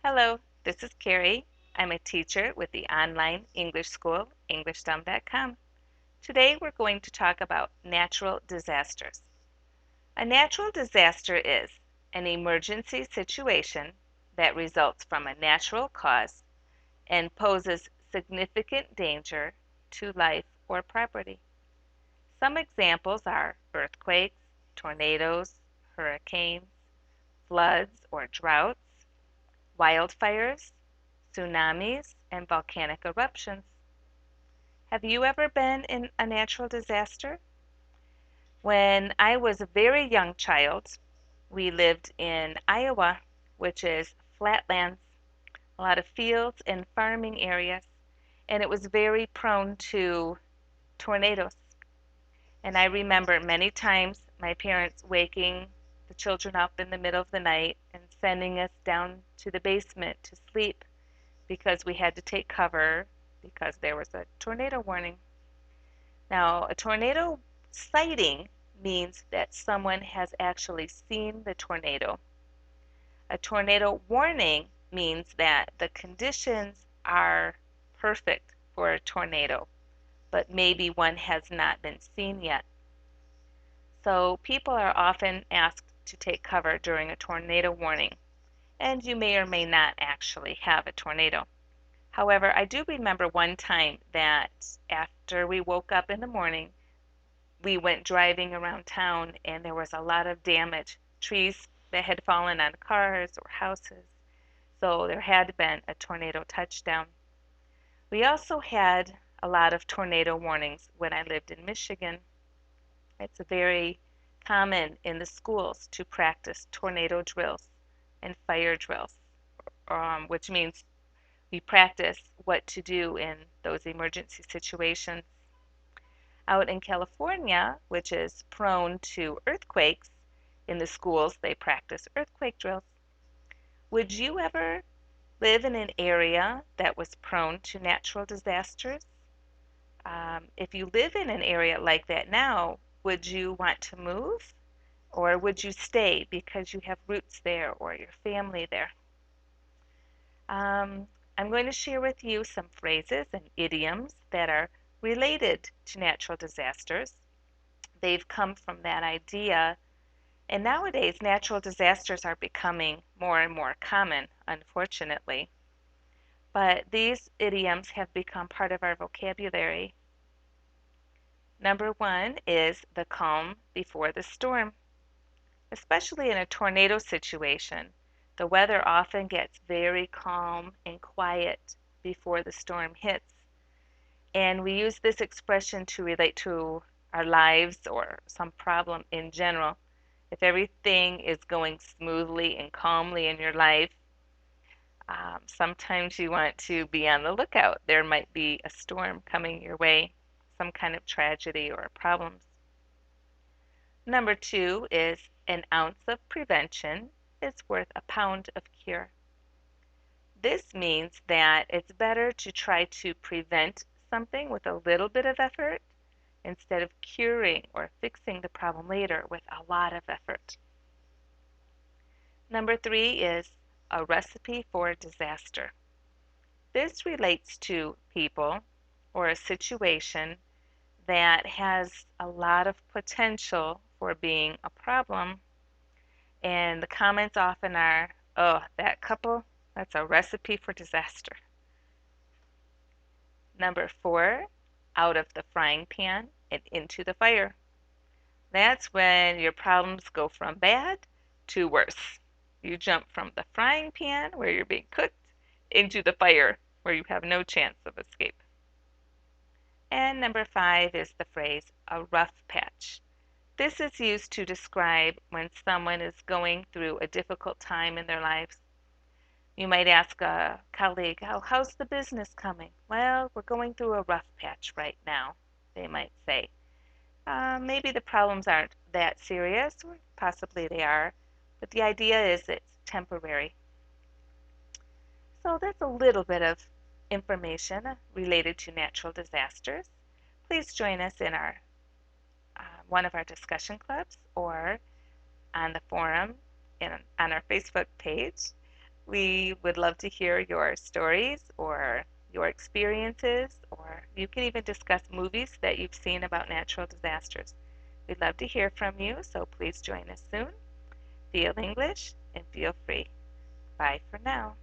Hello, this is Keri. I'm a teacher with the online English school, EnglishDom.com. Today we're going to talk about natural disasters. A natural disaster is an emergency situation that results from a natural cause and poses significant danger to life or property. Some examples are earthquakes, tornadoes, hurricanes, floods or droughts, wildfires, tsunamis, and volcanic eruptions. Have you ever been in a natural disaster? When I was a very young child, we lived in Iowa, which is flatlands, a lot of fields and farming areas, and it was very prone to tornadoes. And I remember many times my parents waking the children up in the middle of the night and sending us down to the basement to sleep because we had to take cover because there was a tornado warning. Now, a tornado sighting means that someone has actually seen the tornado. A tornado warning means that the conditions are perfect for a tornado, but maybe one has not been seen yet. So people are often asked to take cover during a tornado warning, and you may or may not actually have a tornado. However, I do remember one time that after we woke up in the morning, we went driving around town and there was a lot of damage, trees that had fallen on cars or houses. So there had been a tornado touchdown. We also had a lot of tornado warnings when I lived in Michigan. It's very common in the schools to practice tornado drills and fire drills, which means we practice what to do in those emergency situations. Out in California, which is prone to earthquakes, in the schools they practice earthquake drills. Would you ever live in an area that was prone to natural disasters? If you live in an area like that now, would you want to move? Or would you stay because you have roots there or your family there? I'm going to share with you some phrases and idioms that are related to natural disasters. They've come from that idea, and nowadays natural disasters are becoming more and more common, unfortunately. But these idioms have become part of our vocabulary. Number one is the calm before the storm. Especially in a tornado situation, the weather often gets very calm and quiet before the storm hits. And we use this expression to relate to our lives or some problem in general. If everything is going smoothly and calmly in your life, sometimes you want to be on the lookout. There might be a storm coming your way, some kind of tragedy or problems. Number two is an ounce of prevention is worth a pound of cure. This means that it's better to try to prevent something with a little bit of effort instead of curing or fixing the problem later with a lot of effort. Number three is a recipe for disaster. This relates to people or a situation that has a lot of potential for being a problem. And the comments often are, oh, that couple, that's a recipe for disaster. Number four, out of the frying pan and into the fire. That's when your problems go from bad to worse. You jump from the frying pan, where you're being cooked, into the fire, where you have no chance of escape. And number five is the phrase, a rough patch. This is used to describe when someone is going through a difficult time in their lives. You might ask a colleague, how's the business coming? Well, we're going through a rough patch right now, they might say. Maybe the problems aren't that serious, or possibly they are, but the idea is it's temporary. So that's a little bit of information related to natural disasters. Please join us in our one of our discussion clubs or on the forum on our Facebook page. We would love to hear your stories or your experiences, or you can even discuss movies that you've seen about natural disasters. We'd love to hear from you, so please join us soon. Feel English and feel free. Bye for now.